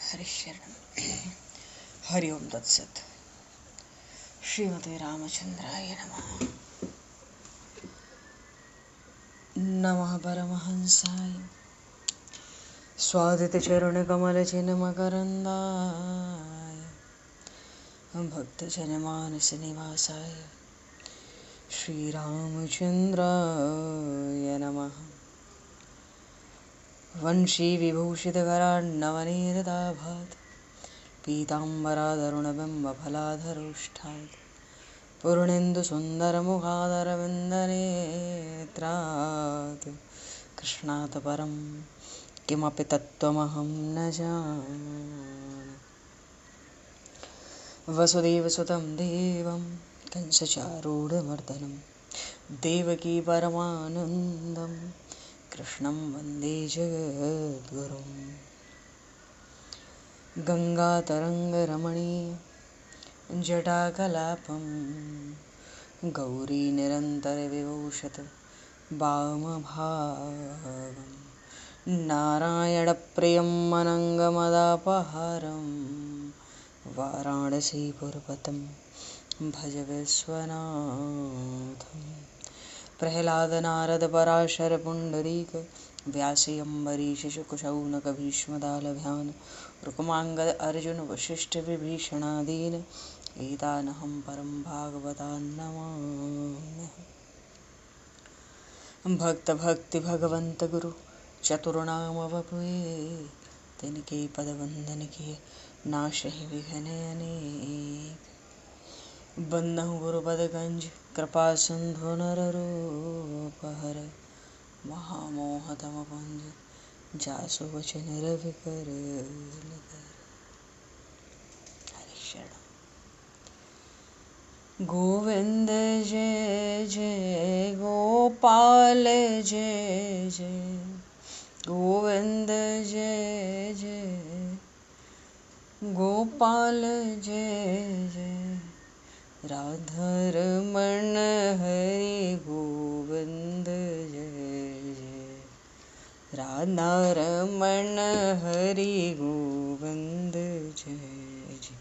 हरिशरण हरि ओम तत्सत। श्रीमते रामचंद्राय नमः। नमः परमहंसाय स्वादितचरणकमलचिन्मकरन्दाय भक्तजनमानसनिवासाय श्रीरामचन्द्राय नमः। वंशीविभूषितकरान्नवनीरदाभात् पीताम्बरादरुणबिम्बफलाधरोष्ठात् पूर्णेन्दुसुन्दरमुखादरविन्दनेत्रात् कृष्णात् परं किमपि तत्त्वमहं न जाने। वसुदेवसुतं देवं कंसचारूढमर्दनं देवकी परमानन्दं कृष्णं वन्दे जगद्गुरुं। गङ्गातरङ्गरमणीय जटाकलापं गौरीनिरन्तरविभूषित वामभागं नारायणप्रियं अनङ्गमदापहारं वाराणसीपुरपतं भज विश्वनाथं। प्रह्लादनारदपराशरपुण्डरीक व्यासि अम्बरीशशुकशौनकभीष्मदालभ्यान् रुक्माङ्गद अर्जुन वसिष्ठविभीषणादीन् एतानहं परं भागवतान् नमाम्यहम्। भक्त भक्ति भगवंत गुरु चतुर्नाम वपुए तिनके पद वंदन किए नाशहि विघ्न अनेक। बंदहु गुरुपद गंज कृपा सिंधु नररूप हर महामोह तम पुंज जासु वचन रवि कर। गोविंद जय जय गोपाल जय जय गोविंद जय जय गोपाल जय जय राधारमण हरि गोविंद जय जय राधारमण हरि गोविंद जय जय।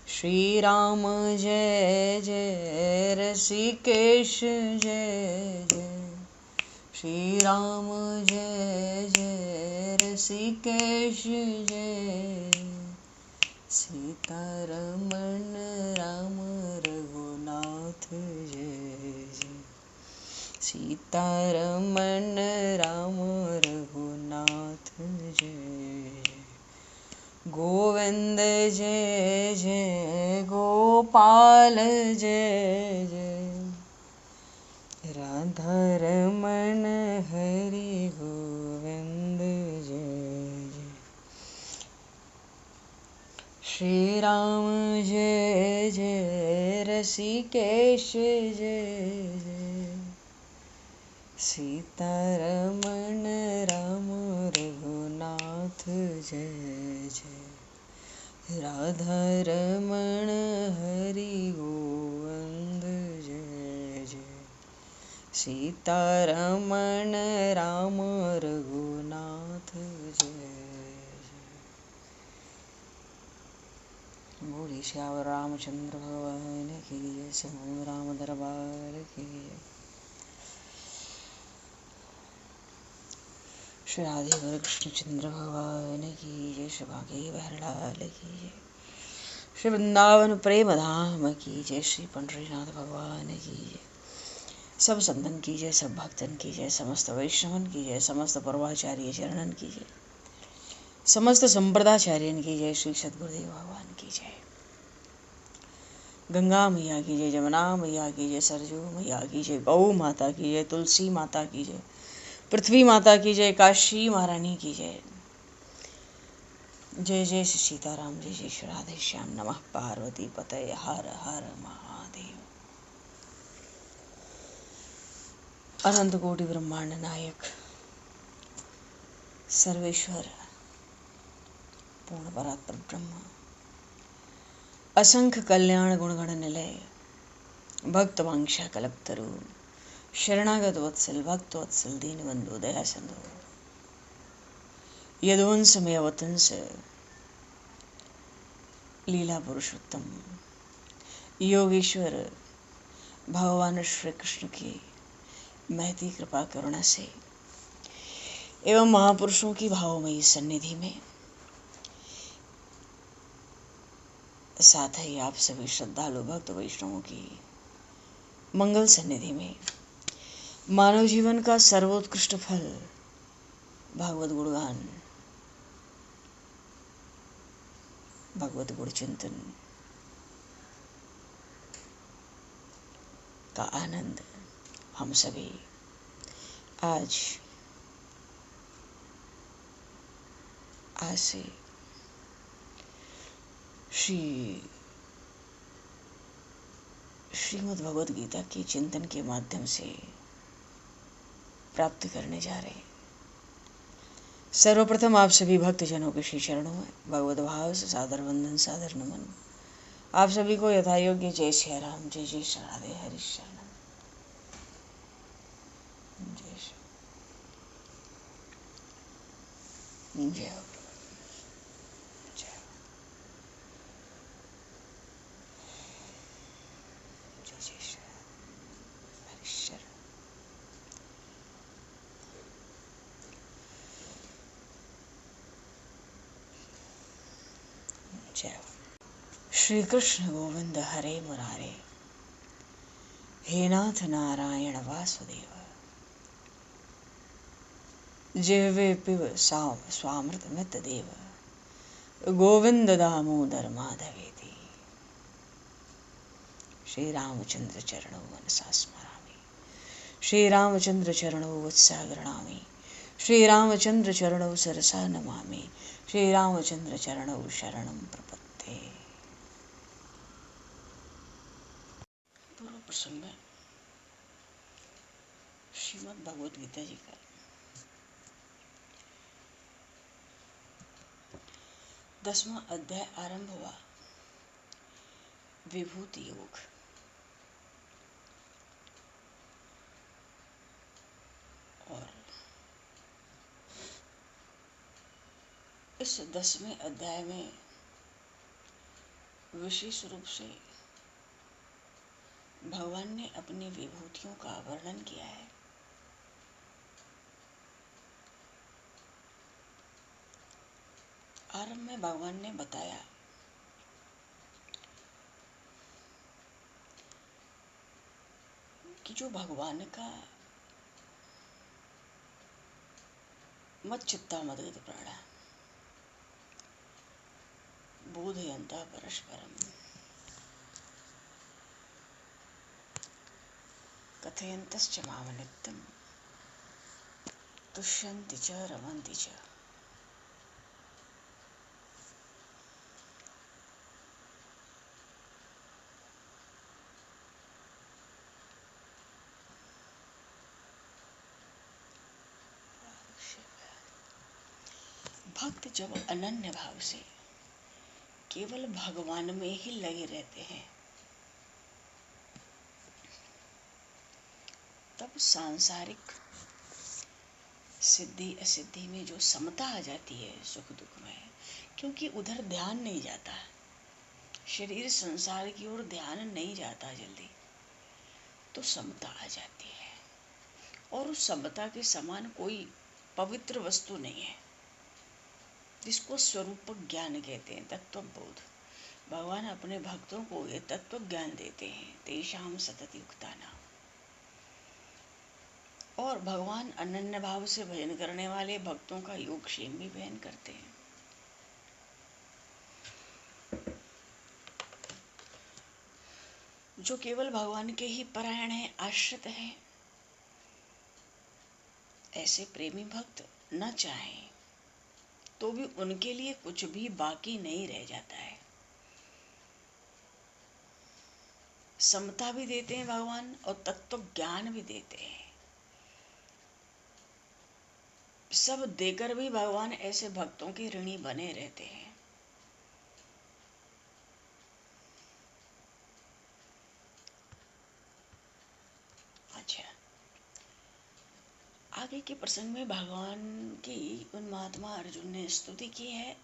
श्री राम जय जय ऋषिकेश जय जय श्री राम जय जय ऋषिकेश जय सीतारमण राम रघुनाथ जय जय सीतारमण राम रघुनाथ जय। गोविंद जय जय गोपाल जय जय राधारमण हरि गोविंद जय जय। श्री राम जय जय ऋषिकेश जय जय सीतारमण राम रघुनाथ जय जय राधारमण हरि गोविंद जय जय सीतारमण राम रघुनाथ जय जय। बोलिए श्यावर रामचंद्र भगवान की जय। समूह राम दरबार की जय। श्री राधे कृष्णचंद्र भगवान की जय। श्री भागे बहरलाल की जय। श्री वृंदावन प्रेम धाम की जय। श्री पंडरीनाथ भगवान की जय। सब संतन की जय, सब भक्तन की जय, समस्त वैष्णवन की जय, समस्त पूर्वाचार्य चरणन की जय, समस्त संप्रदाचार्यन की जय। श्री सद्गुरुदेव भगवान की जय। गंगा मैया की जय, जमुना मैया की जय, सरजू मैया की जय, गौ माता की जय, तुलसी माता की जय, पृथ्वी माता की जय, काशी महारानी की जय। जय जय श्री सीताराम, जय जय श्री राधे श्याम। नमः पार्वती पतये हर हर महादेव। अनंत कोटि ब्रह्मांड नायक सर्वेश्वर पूर्ण परात्पर ब्रह्म असंख्य कल्याण गुणगण निलय भक्त वांछा कल्पतरु शरणागत वत्सल भक्त वत्सल दीनबंधु दया सिंधु यदुवंश में अवतंस लीला पुरुषोत्तम योगेश्वर भगवान श्री कृष्ण की महती कृपा करुणा से एवं महापुरुषों की भावमयी सन्निधि में, साथ ही आप सभी श्रद्धालु भक्त वैष्णवों की मंगल सन्निधि में, मानव जीवन का सर्वोत्कृष्ट फल भागवत गुणगान, भगवत गुण चिंतन का आनंद हम सभी आज से श्रीमद् भगवद गीता के चिंतन के माध्यम से प्राप्त करने जा रहे हैं। सर्वप्रथम आप सभी भक्तजनों के श्री चरणों में भगवत भाव से सादर वंदन, सादर नमन। आप सभी को यथायोग्य जय श्री राम, जय जय श्री राधे, हरि शरणम, जय जय जय श्री कृष्ण गोविंद हरे मुरारे, हे नाथ नारायण वासुदेव, जिह्वे पिब स्वामृतमित देव, गोविंद दामोदर माधवेति। श्री रामचंद्र चरणौ मनसा स्मरामि, श्री रामचंद्र चरणौ वत्सा गृह्णामि, श्री रामचंद्र चरणौ सरसा नमामि, श्री रामचंद्र चरणौ शरणं प्रपद्ये। पूर्व प्रसंग में श्रीमद् भगवद गीता जी का 10वां अध्याय आरंभ हुआ, विभूति योग। और इस 10वें अध्याय में विशेष रूप से भगवान ने अपनी विभूतियों का वर्णन किया है। आरंभ में भगवान ने बताया कि जो भगवान का मत चित्ता मदगत प्राण बोधयन्ता परस्परम कथयन्तश्च माम नित्यं तुष्यन्ति च रमन्ति च। भक्त जब अनन्य भाव से केवल भगवान में ही लगे रहते हैं, तब सांसारिक सिद्धि असिद्धि में जो समता आ जाती है, सुख दुख में, क्योंकि उधर ध्यान नहीं जाता, शरीर संसार की ओर ध्यान नहीं जाता जल्दी, तो समता आ जाती है। और उस समता के समान कोई पवित्र वस्तु नहीं है, जिसको स्वरूप ज्ञान कहते हैं, तत्व बोध। भगवान अपने भक्तों को ये तत्व ज्ञान देते हैं, तेषाम सतति युक्तानाम। और भगवान अनन्य भाव से भजन करने वाले भक्तों का योगक्षेम भी बहन करते हैं। जो केवल भगवान के ही परायण हैं, आश्रित हैं, ऐसे प्रेमी भक्त न चाहें तो भी उनके लिए कुछ भी बाकी नहीं रह जाता है। समता भी देते हैं भगवान और तत्व ज्ञान भी देते हैं। सब देकर भी भगवान ऐसे भक्तों के ऋणी बने रहते हैं। अच्छा, आगे के प्रसंग में भगवान की उन महात्मा अर्जुन ने स्तुति की है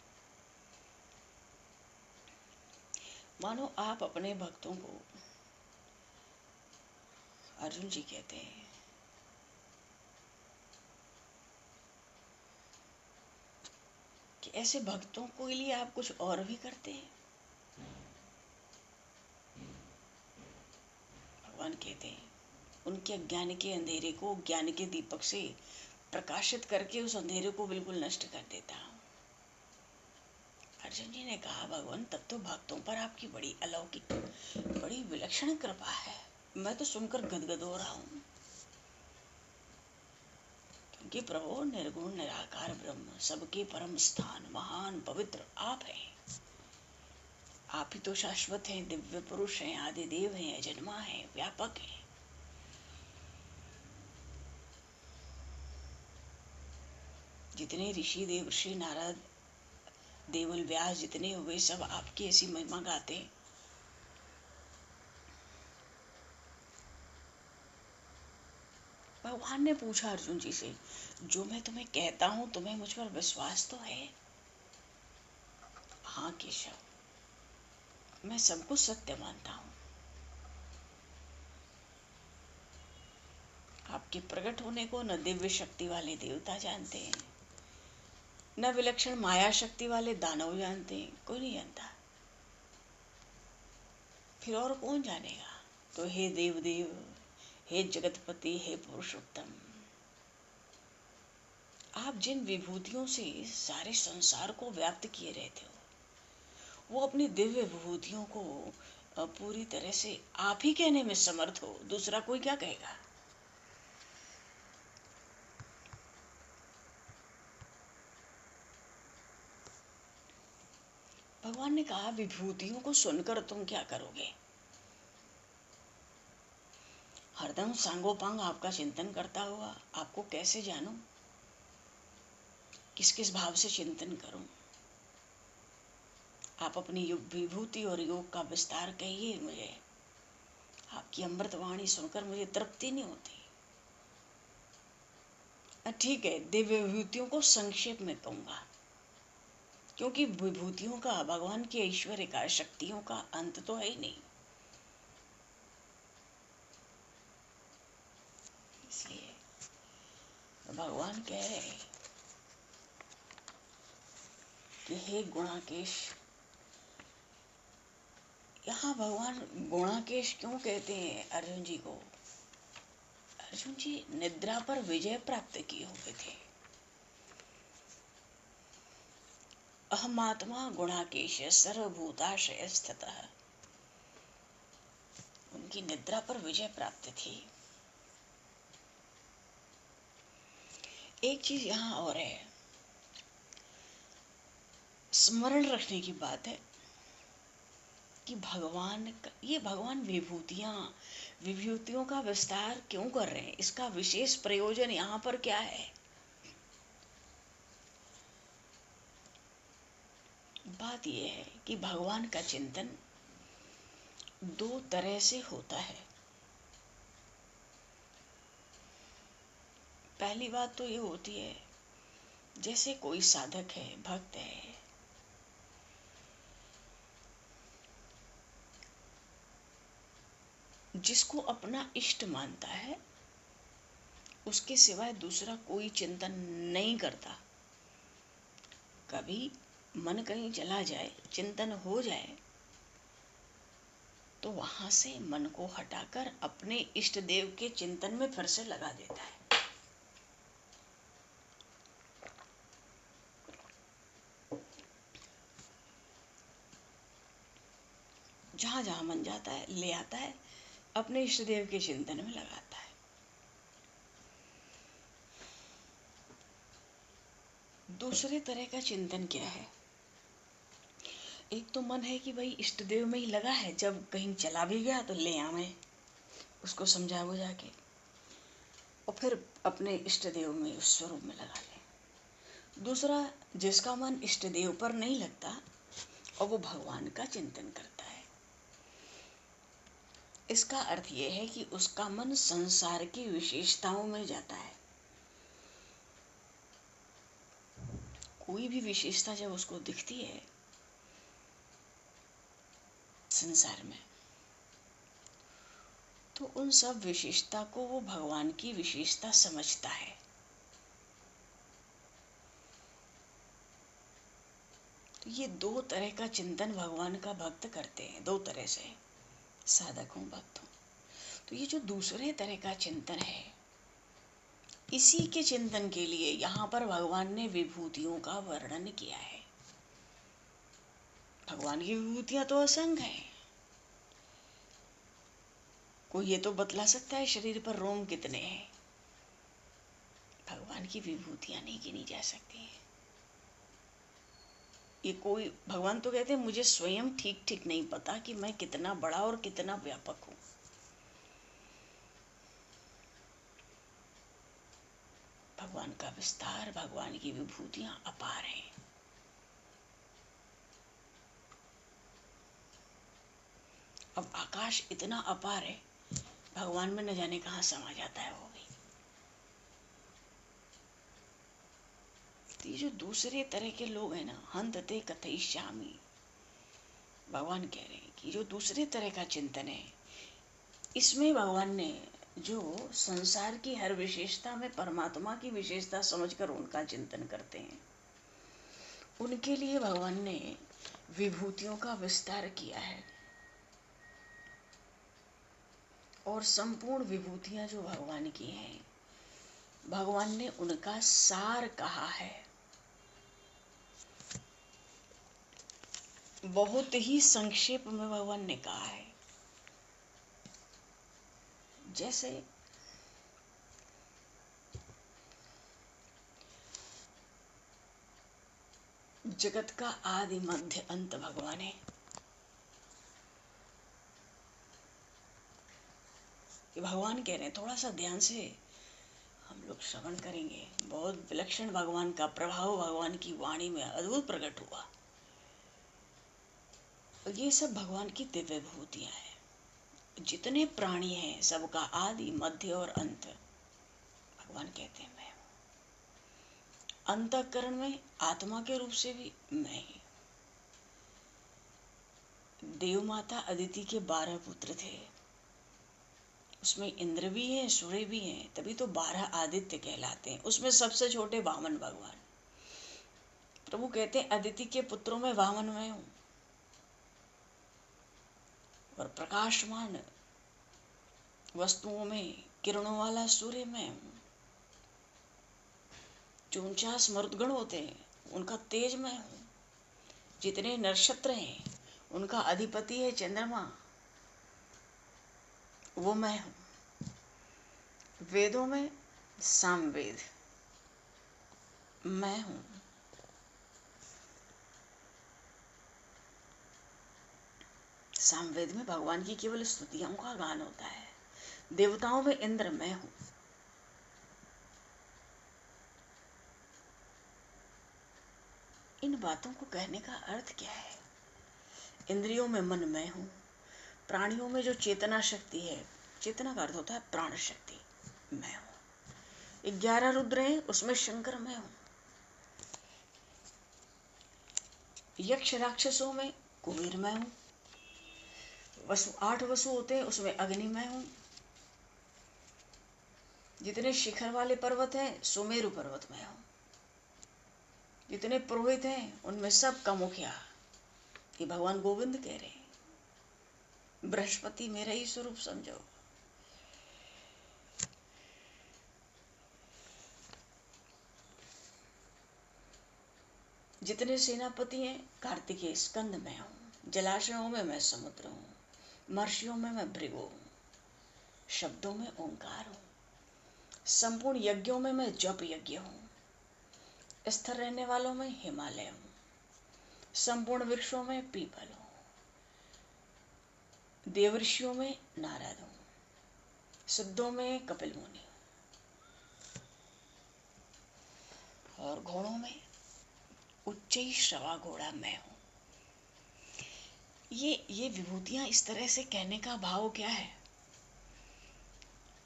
मानो आप अपने भक्तों को, अर्जुन जी कहते हैं कि ऐसे भक्तों के लिए आप कुछ और भी करते हैं। भगवान कहते हैं उनके अज्ञान के अंधेरे को ज्ञान के दीपक से प्रकाशित करके उस अंधेरे को बिल्कुल नष्ट कर देता हूं। अर्जुन जी ने कहा भगवान तब तो भक्तों पर आपकी बड़ी अलौकिक, बड़ी विलक्षण कृपा है। मैं तो सुनकर गदगद हो रहा हूं, क्योंकि प्रभु निर्गुण निराकार ब्रह्म, सबके परम स्थान, महान पवित्र आप हैं। आप ही तो शाश्वत हैं, दिव्य पुरुष हैं, आदि देव हैं, अजन्मा हैं, व्यापक हैं। जितने ऋषि देवर्षि नारद देवल व्यास जितने हुए सब आपकी ऐसी महिमा गाते हैं। भगवान ने पूछा अर्जुन जी से, जो मैं तुम्हें कहता हूं तुम्हें मुझ पर विश्वास तो है? हाँ केशव, मैं सब कुछ सत्य मानता हूं। आपके प्रकट होने को न दिव्य शक्ति वाले देवता जानते हैं, न विलक्षण माया शक्ति वाले दानव जानते हैं, कोई नहीं जानता। फिर और कौन जानेगा? तो हे देवदेव, हे जगतपति, हे पुरुषोत्तम, आप जिन विभूतियों से सारे संसार को व्याप्त किए रहते हो, वो अपनी दिव्य विभूतियों को पूरी तरह से आप ही कहने में समर्थ हो, दूसरा कोई क्या कहेगा? भगवान ने कहा विभूतियों को सुनकर तुम क्या करोगे? हरदम सांगोपांग आपका चिंतन करता हुआ आपको कैसे जानूं? किस किस भाव से चिंतन करूं? आप अपनी विभूति और योग का विस्तार कहिए मुझे। आपकी अमृतवाणी सुनकर मुझे तृप्ति नहीं होती। ठीक है, दिव्य विभूतियों को संक्षेप में कहूंगा, क्योंकि विभूतियों का, भगवान के ऐश्वर्य का, शक्तियों का अंत तो है ही नहीं। इसलिए भगवान कह रहे हैं कि हे गुणाकेश, यहाँ भगवान गुणाकेश क्यों कहते हैं अर्जुन जी को? अर्जुन जी निद्रा पर विजय प्राप्त किए हुए थे। अहमात्मा गुणाकेश सर्वभूताशय स्थितः, उनकी निद्रा पर विजय प्राप्त थी। एक चीज यहाँ और है, स्मरण रखने की बात है कि ये भगवान विभूतियों का विस्तार क्यों कर रहे हैं, इसका विशेष प्रयोजन यहाँ पर क्या है? बात यह है कि भगवान का चिंतन दो तरह से होता है। पहली बात तो ये होती है, जैसे कोई साधक है, भक्त है, जिसको अपना इष्ट मानता है, उसके सिवाय दूसरा कोई चिंतन नहीं करता। कभी मन कहीं चला जाए, चिंतन हो जाए, तो वहां से मन को हटाकर अपने इष्ट देव के चिंतन में फिर से लगा देता है। जहां जहां मन जाता है ले आता है, अपने इष्ट देव के चिंतन में लगाता है। दूसरे तरह का चिंतन क्या है? एक तो मन है कि भाई इष्ट देव में ही लगा है, जब कहीं चला भी गया तो ले आवे, उसको समझा बुझा के, और फिर अपने इष्ट देव में, उस स्वरूप में लगा ले। दूसरा, जिसका मन इष्ट देव पर नहीं लगता और वो भगवान का चिंतन करता है, इसका अर्थ यह है कि उसका मन संसार की विशेषताओं में जाता है। कोई भी विशेषता जब उसको दिखती है संसार में, तो उन सब विशेषता को वो भगवान की विशेषता समझता है। तो ये दो तरह का चिंतन भगवान का भक्त करते हैं, दो तरह से, साधक हूँ भक्त हूँ। तो ये जो दूसरे तरह का चिंतन है, इसी के चिंतन के लिए यहाँ पर भगवान ने विभूतियों का वर्णन किया है। भगवान की विभूतियां तो असंख्य हैं। कोई ये तो बतला सकता है शरीर पर रोम कितने हैं? भगवान की विभूतियां नहीं गिनी जा सकती हैं। ये कोई, भगवान तो कहते हैं मुझे स्वयं ठीक ठीक नहीं पता कि मैं कितना बड़ा और कितना व्यापक हूं। भगवान का विस्तार, भगवान की विभूतियां अपार हैं। अब आकाश इतना अपार है, भगवान में न जाने कहां समा जाता है वो भी। तो ये जो दूसरे तरह के लोग हैं ना, हंतते कथयिष्यामि, भगवान कह रहे हैं कि जो दूसरे तरह का चिंतन है, इसमें भगवान ने जो संसार की हर विशेषता में परमात्मा की विशेषता समझकर उनका चिंतन करते हैं, उनके लिए भगवान ने विभूतियों का विस्तार किया है। और संपूर्ण विभूतियां जो भगवान की हैं, भगवान ने उनका सार कहा है। बहुत ही संक्षेप में भगवान ने कहा है। जैसे जगत का आदि मध्य अंत भगवान है। ये भगवान कह रहे हैं, थोड़ा सा ध्यान से हम लोग श्रवण करेंगे। बहुत विलक्षण भगवान का प्रभाव भगवान की वाणी में अद्भुत प्रकट हुआ। और ये सब भगवान की दिव्य विभूतियां हैं। जितने प्राणी हैं सबका आदि मध्य और अंत भगवान कहते हैं मैं हूं। अंतःकरण में आत्मा के रूप से भी मैं ही। देव माता अदिति के 12 पुत्र थे, उसमें इंद्र भी हैं, सूर्य भी हैं, तभी तो 12 आदित्य कहलाते हैं। उसमें सबसे छोटे वामन भगवान। प्रभु कहते हैं अदिति के पुत्रों में वामन मैं हूं। और प्रकाशमान वस्तुओं में किरणों वाला सूर्य मैं हूं। जो 49 मरुदगण होते हैं उनका तेज मैं हूं। जितने नक्षत्र हैं उनका अधिपति है चंद्रमा, वो मैं हूं। वेदों में सामवेद मैं हूं। सामवेद में भगवान की केवल स्तुतियों का गान होता है। देवताओं में इंद्र मैं हूं। इन बातों को कहने का अर्थ क्या है? इंद्रियों में मन मैं हूं। प्राणियों में जो चेतना शक्ति है, चेतना का अर्थ होता है प्राण शक्ति, मैं हूं। 11 रुद्र हैं, उसमें शंकर मैं हूं। यक्ष राक्षसों में कुबेर मैं हूं। 8 वसु होते हैं, उसमें अग्नि मैं हूं। जितने शिखर वाले पर्वत हैं, सुमेरु पर्वत में हूं। जितने पुरोहित हैं उनमें सबका मुखिया ये भगवान गोविंद कह रहे हैं, बृहस्पति मेरा ही स्वरूप समझो। जितने सेनापति हैं, कार्तिकेय स्कंद में हूं। जलाशयों में मैं समुद्र हूं। महर्षियों में मैं भृगु हूं। शब्दों में ओंकार हूं। संपूर्ण यज्ञों में मैं जप यज्ञ हूं। स्थिर रहने वालों में हिमालय हूं। संपूर्ण वृक्षों में पीपल हूं। देवर्षियों में नारद हूं। सिद्धों में कपिल मुनि और घोड़ों में उच्चैःश्रवा घोड़ा मैं हूं। ये विभूतियां इस तरह से कहने का भाव क्या है?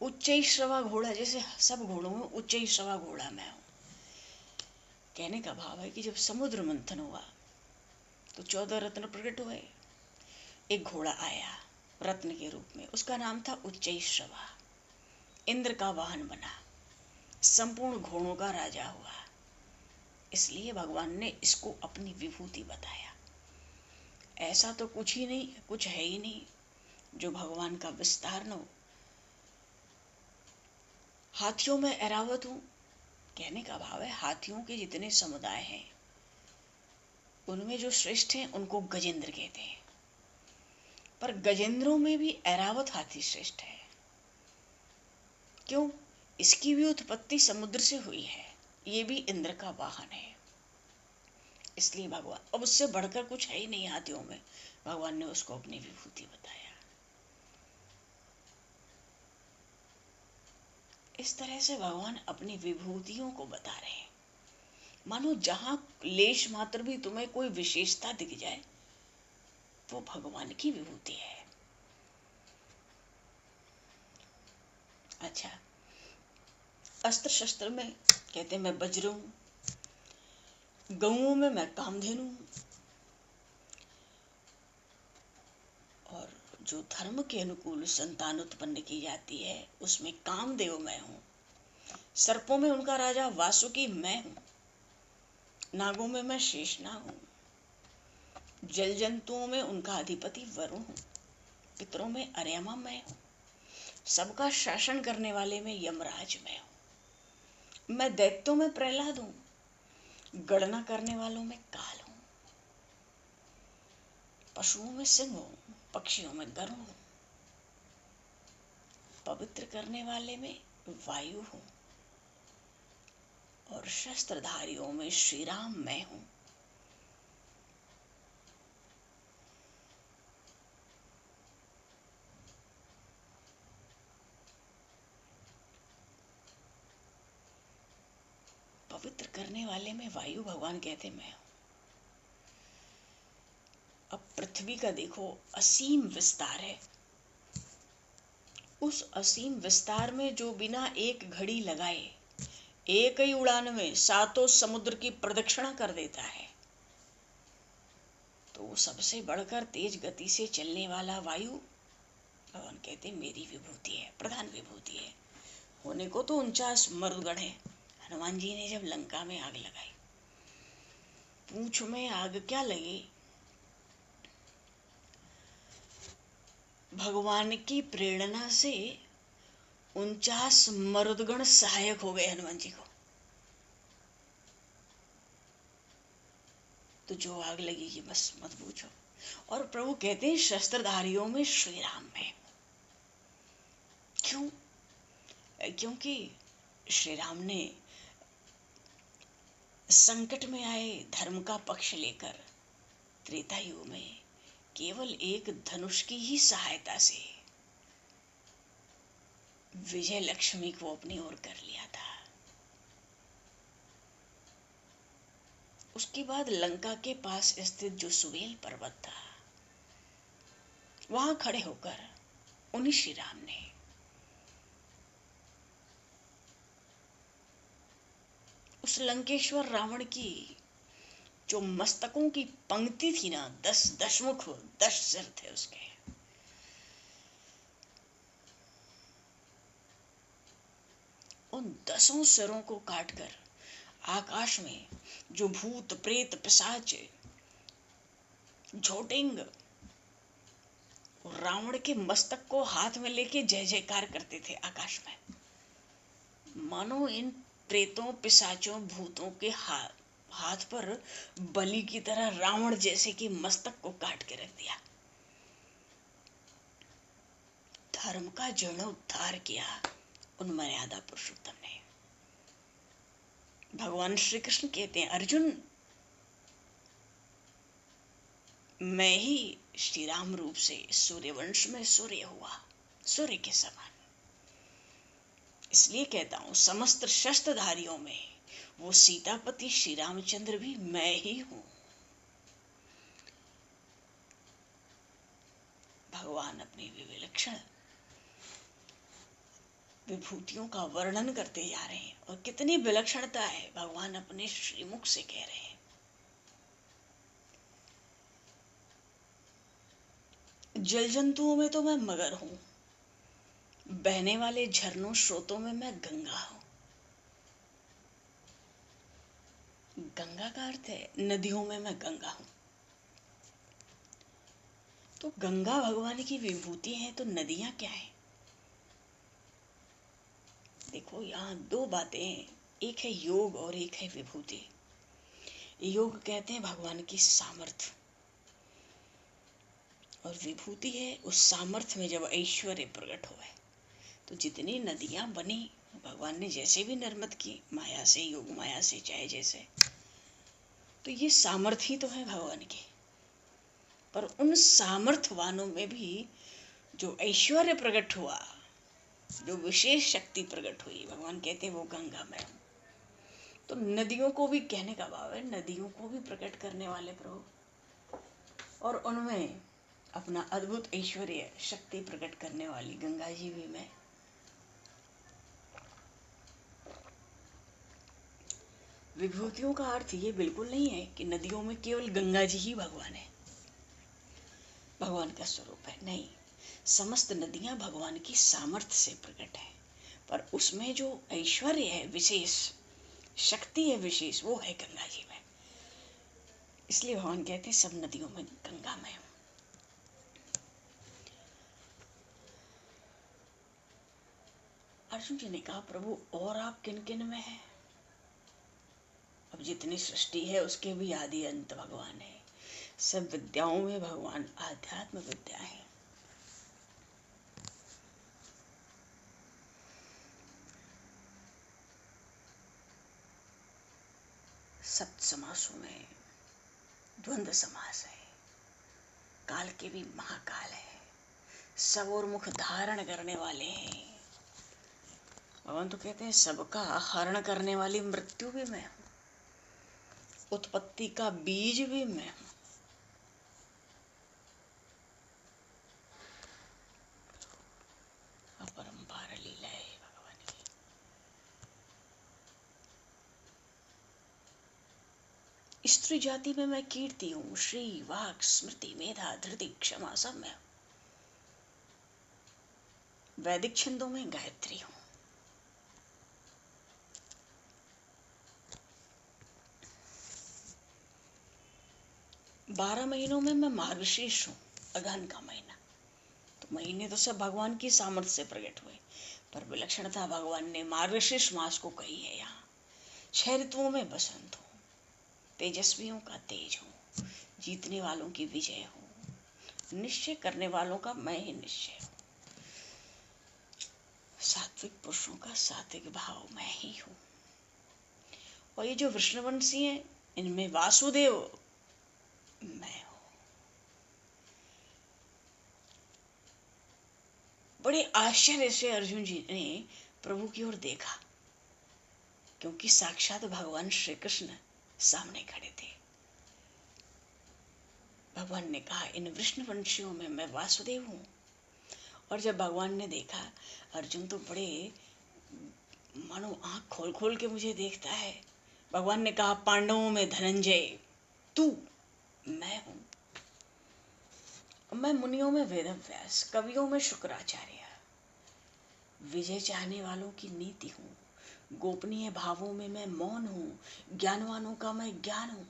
उच्चैःश्रवा घोड़ा, जैसे सब घोड़ों में उच्चैःश्रवा घोड़ा मैं हूं। कहने का भाव है कि जब समुद्र मंथन हुआ तो 14 रत्न प्रकट हुए। एक घोड़ा आया रत्न के रूप में, उसका नाम था उच्चैश्रवा। इंद्र का वाहन बना, संपूर्ण घोड़ों का राजा हुआ। इसलिए भगवान ने इसको अपनी विभूति बताया। ऐसा तो कुछ ही नहीं, कुछ है ही नहीं जो भगवान का विस्तार न हो। हाथियों में ऐरावत हूं, कहने का भाव है हाथियों के जितने समुदाय हैं उनमें जो श्रेष्ठ हैं उनको गजेंद्र कहते हैं, पर गजेंद्रों में भी ऐरावत हाथी श्रेष्ठ है। क्यों? इसकी भी उत्पत्ति समुद्र से हुई है, ये भी इंद्र का वाहन है। इसलिए भगवान, अब उससे बढ़कर कुछ है ही नहीं हाथियों में, भगवान ने उसको अपनी विभूति बताया। इस तरह से भगवान अपनी विभूतियों को बता रहे हैं। मानो जहां लेश मात्र भी तुम्हें कोई विशेषता दिख जाए वो भगवान की विभूति है। अच्छा, अस्त्र शस्त्र में कहते मैं वज्र हूं, गऊओं में मैं कामधेनु हूं, और जो धर्म के अनुकूल संतान उत्पन्न की जाती है उसमें कामदेव मैं हूं, सर्पों में उनका राजा वासुकी मैं हूं, नागों में मैं शेषनाग हूं, जल जंतुओं में उनका अधिपति वरुण हूं, पितरों में अर्यमा मैं हूं, सबका शासन करने वाले में यमराज मैं हूं, मैं दैत्यों में प्रहलाद हूं, गणना करने वालों में काल हूं, पशुओं में सिंह हूं, पक्षियों में गरुड़ हूं, पवित्र करने वाले में वायु हूं, और शस्त्रधारियों में श्री राम मैं हूं। पवित्र करने वाले में वायु भगवान कहते मैं हूं। अब पृथ्वी का देखो असीम विस्तार है, उस असीम विस्तार में जो बिना एक घड़ी लगाए एक ही उड़ान में सातों समुद्र की प्रदक्षिणा कर देता है, तो सबसे बढ़कर तेज गति से चलने वाला वायु भगवान कहते मेरी विभूति है, प्रधान विभूति है। होने को तो 49 मरुदगढ़ है। हनुमान जी ने जब लंका में आग लगाई, पूंछ में आग क्या लगी, भगवान की प्रेरणा से 49 मरुदगण सहायक हो गए हनुमान जी को। तो जो आग लगेगी बस मत पूछो। और प्रभु कहते हैं शस्त्रधारियों में श्री राम में। क्यों? क्योंकि श्री राम ने संकट में आए धर्म का पक्ष लेकर त्रेता युग में केवल एक धनुष की ही सहायता से विजय लक्ष्मी को अपनी ओर कर लिया था। उसके बाद लंका के पास स्थित जो सुवेल पर्वत था वहां खड़े होकर उन्हीं श्री राम ने उस लंकेश्वर रावण की जो मस्तकों की पंक्ति थी ना, 10 दशमुख 10 सिर थे उसके, उन 10 सिरों को काटकर आकाश में जो भूत प्रेत पिशाच झोटिंग रावण के मस्तक को हाथ में लेके जय जयकार करते थे आकाश में। मानो इन प्रेतों पिशाचों भूतों के हाथ पर बलि की तरह रावण जैसे कि मस्तक को काट के रख दिया। धर्म का जीर्णोद्धार किया उन मर्यादा पुरुषोत्तम ने। भगवान श्री कृष्ण कहते हैं अर्जुन, मैं ही श्री राम रूप से सूर्यवंश में सूर्य हुआ, सूर्य के समान। इसलिए कहता हूं समस्त शस्त्रधारियों में वो सीतापति श्री रामचंद्र भी मैं ही हूं। भगवान अपनी विलक्षण विभूतियों का वर्णन करते जा रहे हैं, और कितनी विलक्षणता है भगवान अपने श्रीमुख से कह रहे हैं। जल जंतुओं में तो मैं मगर हूँ, बहने वाले झरनों स्रोतों में मैं गंगा हूँ। गंगा का अर्थ है नदियों में मैं गंगा हूँ। तो गंगा भगवान की विभूति है, तो नदियां क्या है? देखो यहाँ दो बातें हैं, एक है योग और एक है विभूति। योग कहते हैं भगवान की सामर्थ्य, और विभूति है उस सामर्थ्य में जब ऐश्वर्य प्रकट हुए। तो जितनी नदियां बनी, भगवान ने जैसे भी निर्मित की, माया से, योग माया से, चाहे जैसे, तो ये सामर्थ्य ही तो है भगवान की। पर उन सामर्थ्यवानों में भी जो ऐश्वर्य प्रकट हुआ, जो विशेष शक्ति प्रकट हुई, भगवान कहते हैं वो गंगा में। तो नदियों को भी कहने का भाव है, नदियों को भी प्रकट करने वाले प्रभु, और उनमें अपना अद्भुत ऐश्वर्य शक्ति प्रकट करने वाली गंगा जी भी मैं। विभूतियों का अर्थ ये बिल्कुल नहीं है कि नदियों में केवल गंगा जी ही भगवान है, भगवान का स्वरूप है। नहीं, समस्त नदियां भगवान की सामर्थ्य से प्रकट है, पर उसमें जो ऐश्वर्य है, विशेष शक्ति है विशेष, वो है गंगा जी में। इसलिए भगवान कहते हैं सब नदियों में गंगा में हूं। अर्जुन जी ने कहा प्रभु और आप किन किन में हैं? अब जितनी सृष्टि है उसके भी आदि अंत भगवान है। सब विद्याओं में भगवान आध्यात्म विद्या है। सप्त समासों में द्वंद्व समास है, काल के भी महाकाल है, सब और मुख धारण करने वाले हैं। भगवान तो कहते हैं सबका हरण करने वाली मृत्यु भी मैं हूं, उत्पत्ति का बीज भी मैं हूं। अपरंपार लीला है भगवान की। स्त्री जाति में मैं कीर्ति हूं, श्री वाक स्मृति मेधा धृति क्षमा सब मैं हूं। वैदिक छंदों में गायत्री हूं। 12 महीनों में मैं मार्गशीर्ष हूँ, अगहन का महीना। तो महीने तो सब भगवान की सामर्थ्य से प्रकट हुए, पर विलक्षणता भगवान ने मार्गशीर्ष मास को कही है। यहाँ 6 ऋतुओं में बसंत हूँ, तेजस्वियों का तेज हूँ, जीतने वालों की विजय हूँ, निश्चय करने वालों का मैं ही निश्चय हूँ, सात्विक पुरुषों का सात्विक भाव मैं ही हूँ। और ये जो विष्णुवंशी हैं, इनमें वासुदेव मैं हूँ। बड़े आश्चर्य से अर्जुन जी ने प्रभु की ओर देखा, क्योंकि साक्षात भगवान श्री कृष्ण सामने खड़े थे। भगवान ने कहा इन विष्णुवंशियों में मैं वासुदेव हूं। और जब भगवान ने देखा, अर्जुन तो बड़े मानो आंख खोल खोल के मुझे देखता है। भगवान ने कहा पांडवों में धनंजय तू मैं हूं, मैं मुनियों में वेदव्यास, कवियों में शुक्राचार्य, विजय चाहने वालों की नीति हूँ, गोपनीय भावों में मैं मौन हूँ, ज्ञानवानों का मैं ज्ञान हूँ।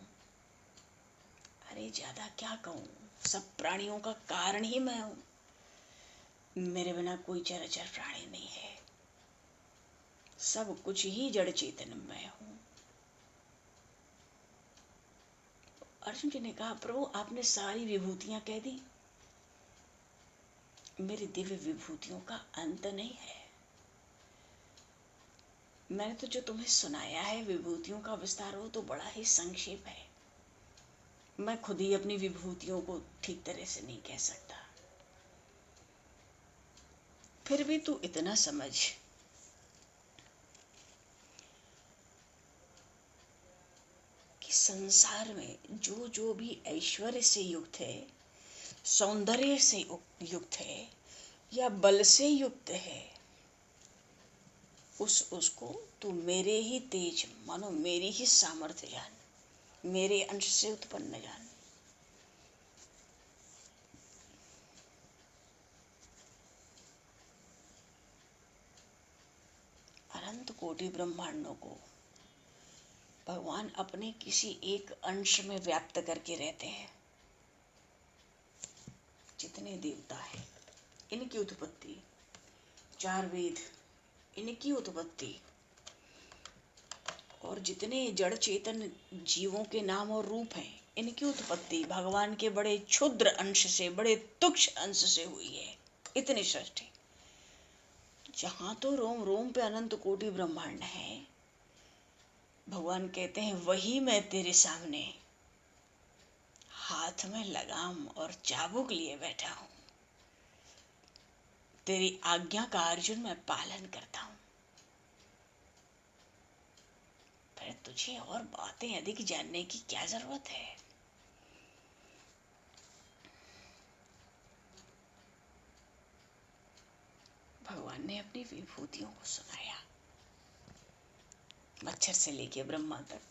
अरे ज्यादा क्या कहूँ, सब प्राणियों का कारण ही मैं हूँ। मेरे बिना कोई चराचर प्राणी नहीं है, सब कुछ ही जड़ चेतन मैं हूँ। अर्जुन जी ने कहा प्रभु आपने सारी विभूतियां कह दी, मेरी दिव्य विभूतियों का अंत नहीं है। मैंने तो जो तुम्हें सुनाया है विभूतियों का विस्तार, हो तो बड़ा ही संक्षेप है। मैं खुद ही अपनी विभूतियों को ठीक तरह से नहीं कह सकता। फिर भी तू इतना समझ कि संसार में जो जो भी ऐश्वर्य से युक्त है, सौंदर्य से युक्त है, या बल से युक्त है, उसको तू मेरे ही तेज मानो, मेरी ही सामर्थ्य जान, मेरे अंश से उत्पन्न जान। कोटि ब्रह्मांडों को भगवान अपने किसी एक अंश में व्याप्त करके रहते हैं। जितने देवता हैं इनकी उत्पत्ति, 4 वेद इनकी उत्पत्ति, और जितने जड़ चेतन जीवों के नाम और रूप हैं इनकी उत्पत्ति भगवान के बड़े क्षुद्र अंश से, बड़े तुच्छ अंश से हुई है। इतनी सृष्टि, जहां तो रोम रोम पे अनंत कोटि ब्रह्मांड है, भगवान कहते हैं वही मैं तेरे सामने हाथ में लगाम और चाबुक लिए बैठा हूं। तेरी आज्ञा का अर्जुन मैं पालन करता हूं। फिर तुझे और बातें अधिक जानने की क्या जरूरत है? भगवान ने अपनी विभूतियों को सुनाया। मच्छर से लेके ब्रह्मा तक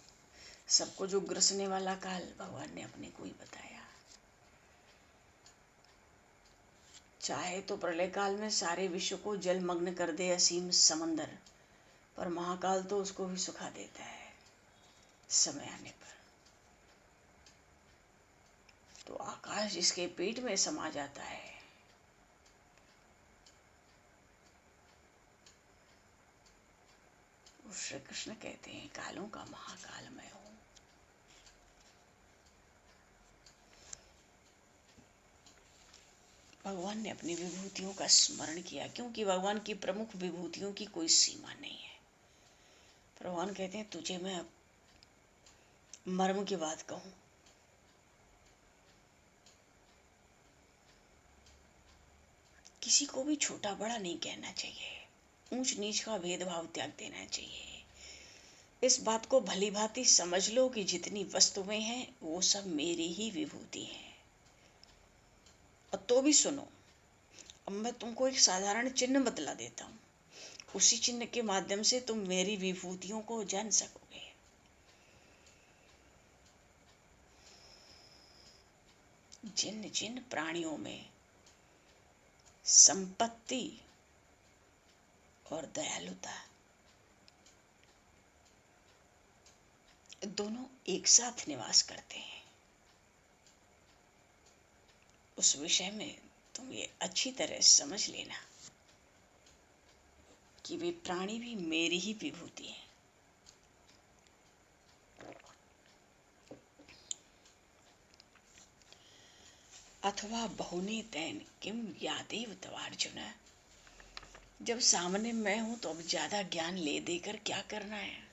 सबको जो ग्रसने वाला काल भगवान ने अपने को ही बताया। चाहे तो प्रलय काल में सारे विश्व को जलमग्न कर दे असीम समंदर, पर महाकाल तो उसको भी सुखा देता है समय आने पर। तो आकाश जिसके पेट में समा जाता है, वो श्री कृष्ण कहते हैं कालों का महाकाल मैं हूं। भगवान ने अपनी विभूतियों का स्मरण किया, क्योंकि भगवान की प्रमुख विभूतियों की कोई सीमा नहीं है। भगवान कहते हैं तुझे मैं मर्म की बात कहूं, किसी को भी छोटा बड़ा नहीं कहना चाहिए, ऊंच नीच का भेदभाव त्याग देना चाहिए। इस बात को भली भांति समझ लो कि जितनी वस्तुएं हैं वो सब मेरी ही विभूति हैं। और तो भी सुनो, अब मैं तुमको एक साधारण चिन्ह बतला देता हूं, उसी चिन्ह के माध्यम से तुम मेरी विभूतियों को जान सकोगे। जिन जिन प्राणियों में संपत्ति और दयालुता दोनों एक साथ निवास करते हैं, उस विषय में तुम ये अच्छी तरह समझ लेना कि वे प्राणी भी मेरी ही विभूति हैं। अथवा बहुने तैन किम यादेव तवार्जुन, जब सामने मैं हूं तो अब ज्यादा ज्ञान ले देकर क्या करना है?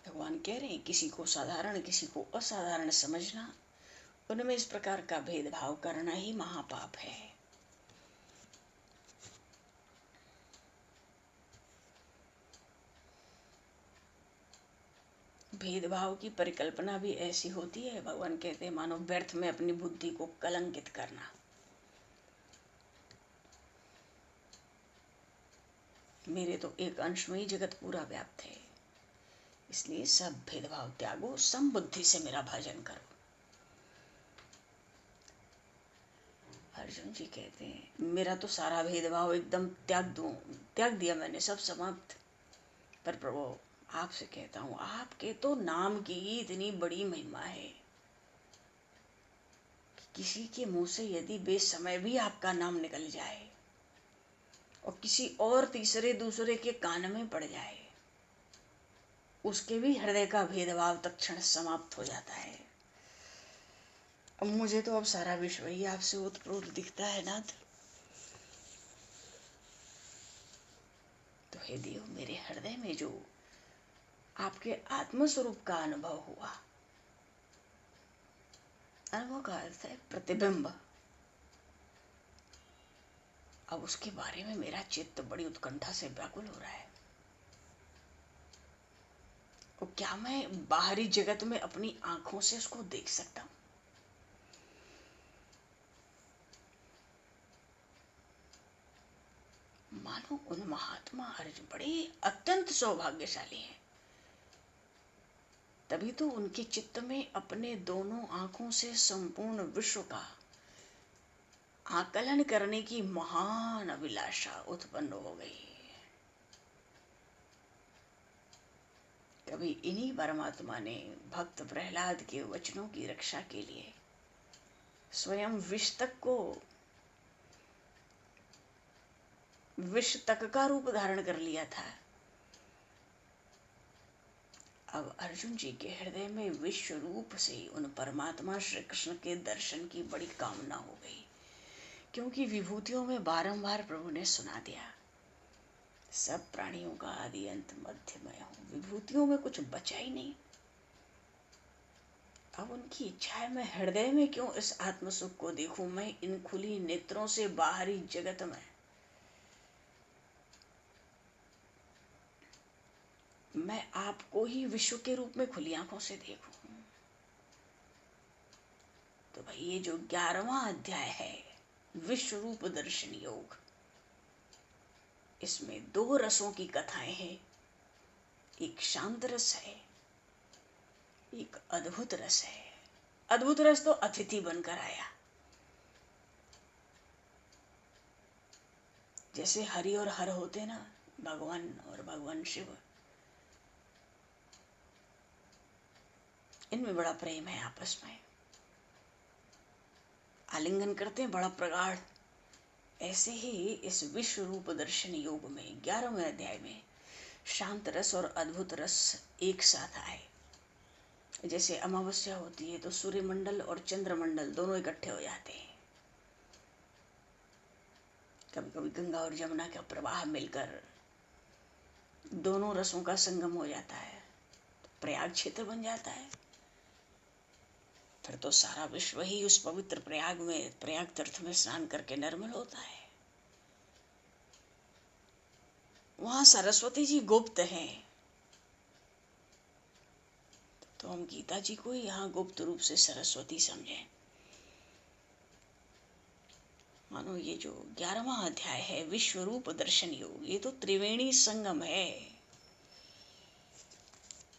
भगवान कह रहे हैं किसी को साधारण किसी को असाधारण समझना, उनमें इस प्रकार का भेदभाव करना ही महापाप है। भेदभाव की परिकल्पना भी ऐसी होती है, भगवान कहते हैं मानो व्यर्थ में अपनी बुद्धि को कलंकित करना। मेरे तो एक अंश में ही जगत पूरा व्याप्त है, इसलिए सब भेदभाव त्यागो, समबुद्धि से मेरा भजन करो। अर्जुन जी कहते हैं मेरा तो सारा भेदभाव एकदम त्याग दिया मैंने, सब समाप्त। पर प्रभु आपसे कहता हूं, आपके तो नाम की ही इतनी बड़ी महिमा है कि किसी के मुंह से यदि बेसमय भी आपका नाम निकल जाए और किसी और तीसरे दूसरे के कान में पड़ जाए, उसके भी हृदय का भेदभाव तत्क्षण समाप्त हो जाता है। अब मुझे तो अब सारा विश्व ही आपसे ओतप्रोत दिखता है नाथ। तो हे देव, मेरे हृदय में जो आपके आत्मस्वरूप का अनुभव हुआ, अनुभव का अर्थ है प्रतिबिंब, अब उसके बारे में मेरा चित्त बड़ी उत्कंठा से व्याकुल हो रहा है। तो क्या मैं बाहरी जगत में अपनी आंखों से उसको देख सकता हूं? मानो उन महात्मा अर्जुन बड़े अत्यंत सौभाग्यशाली हैं तभी तो उनके चित्त में अपने दोनों आंखों से संपूर्ण विश्व का आकलन करने की महान अभिलाषा उत्पन्न हो गई। कभी इन्हीं परमात्मा ने भक्त प्रहलाद के वचनों की रक्षा के लिए स्वयं विष तक का रूप धारण कर लिया था। अब अर्जुन जी के हृदय में विश्व रूप से उन परमात्मा श्री कृष्ण के दर्शन की बड़ी कामना हो गई, क्योंकि विभूतियों में बारंबार प्रभु ने सुना दिया, सब प्राणियों का आदि अंत मध्य मैं हूं, विभूतियों में कुछ बचा ही नहीं। अब उनकी इच्छा है, मैं हृदय में क्यों इस आत्म सुख को देखूं, मैं इन खुली नेत्रों से बाहरी जगत में मैं आपको ही विश्व के रूप में खुली आंखों से देखूं। तो भाई ये जो 11वां अध्याय है विश्व रूप दर्शन योग, इसमें 2 रसों की कथाएं हैं। एक शांत रस है, एक अद्भुत रस है। अद्भुत रस तो अतिथि बनकर आया, जैसे हरि और हर होते ना, भगवान और भगवान शिव, इनमें बड़ा प्रेम है, आपस में आलिंगन करते हैं बड़ा प्रगाढ़। ऐसे ही इस विश्व रूप दर्शन योग में 11वें अध्याय में शांत रस और अद्भुत रस एक साथ आए। जैसे अमावस्या होती है तो सूर्यमंडल और चंद्रमंडल दोनों इकट्ठे हो जाते हैं। कभी कभी गंगा और जमुना का प्रवाह मिलकर दोनों रसों का संगम हो जाता है, तो प्रयाग क्षेत्र बन जाता है। फिर तो सारा विश्व ही उस पवित्र प्रयाग में, प्रयाग तीर्थ में स्नान करके निर्मल होता है। वहां सरस्वती जी गुप्त हैं, तो हम गीता जी को यहाँ गुप्त रूप से सरस्वती समझें। मानो ये जो 11वां अध्याय है विश्व रूप दर्शन योग, ये तो त्रिवेणी संगम है,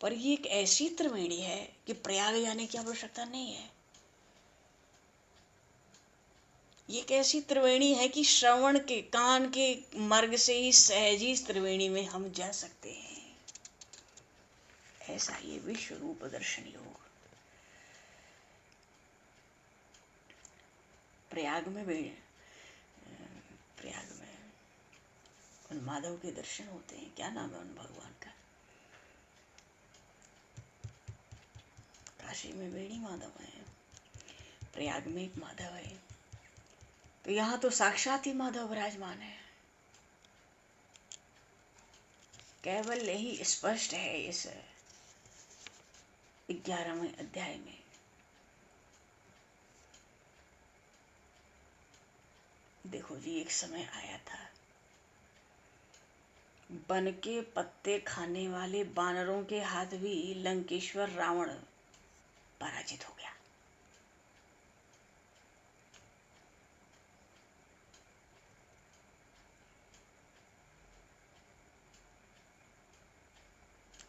पर ये एक ऐसी त्रिवेणी है कि प्रयाग जाने की आवश्यकता नहीं है। ये एक ऐसी त्रिवेणी है कि श्रवण के कान के मार्ग से ही सहज ही इस त्रिवेणी में हम जा सकते हैं। ऐसा ये विश्व रूप दर्शन योग। प्रयाग में उन माधव के दर्शन होते हैं। क्या नाम है उन भगवान का? काशी में वेणी माधव है, प्रयाग में एक माधव है, तो यहाँ तो साक्षात ही माधव विराजमान है। केवल यही स्पष्ट है इस 11वें अध्याय में। देखो जी, एक समय आया था, वन के पत्ते खाने वाले बानरों के हाथ भी लंकेश्वर रावण पराजित हो गया।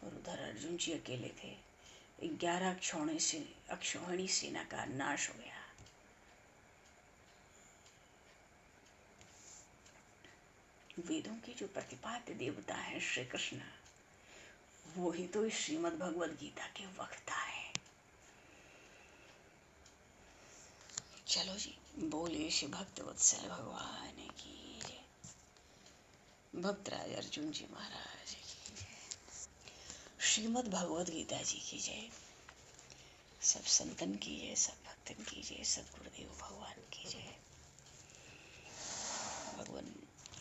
और उधर अर्जुन जी अकेले थे। 11 अक्षौहिणी सेना का नाश हो गया। वेदों के जो प्रतिपाद्य देवता है श्री कृष्ण, वो ही तो इस श्रीमद् भगवद गीता के वक्ता है। चलो जी, बोलिए श्री भक्त वत्सल भगवान की जय, भक्तराज अर्जुन जी महाराज की जय, श्रीमद् भगवद गीता जी की जय, सब संतन की जय, सब भक्तन की जय, सब गुरुदेव भगवान की जय। भगवान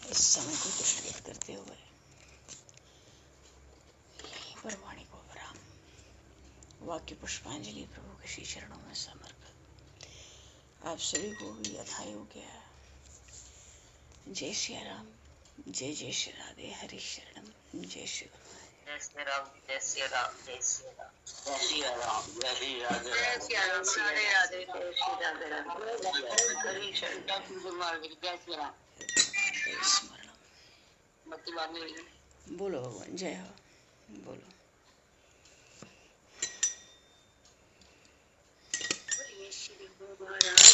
इस समय को पुष्पित करते हुए परवाणी को विराम, वाक्य पुष्पांजलि प्रभु के श्री चरणों में समर्पित। आप सभी को भी यथायोग्य जय श्री राम, जय जय श्री राधे, हरि शरणम, जय श्री गुरु। जय श्री राम, जय श्री राम, जय श्री राम, जय श्री राम, जय श्री राधे, जय श्री राम, राधे राधे, जय श्री राधे राधे, हरि शरणम, गुरु महाराज, जय श्री राम, स्मरणम। मत बोलो भगवान जय हो, बोलो। महाराज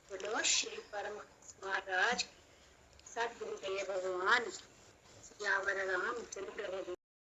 बोलो श्री परम महाराज सदगुरुदेव भगवान सियावर रामचंद्र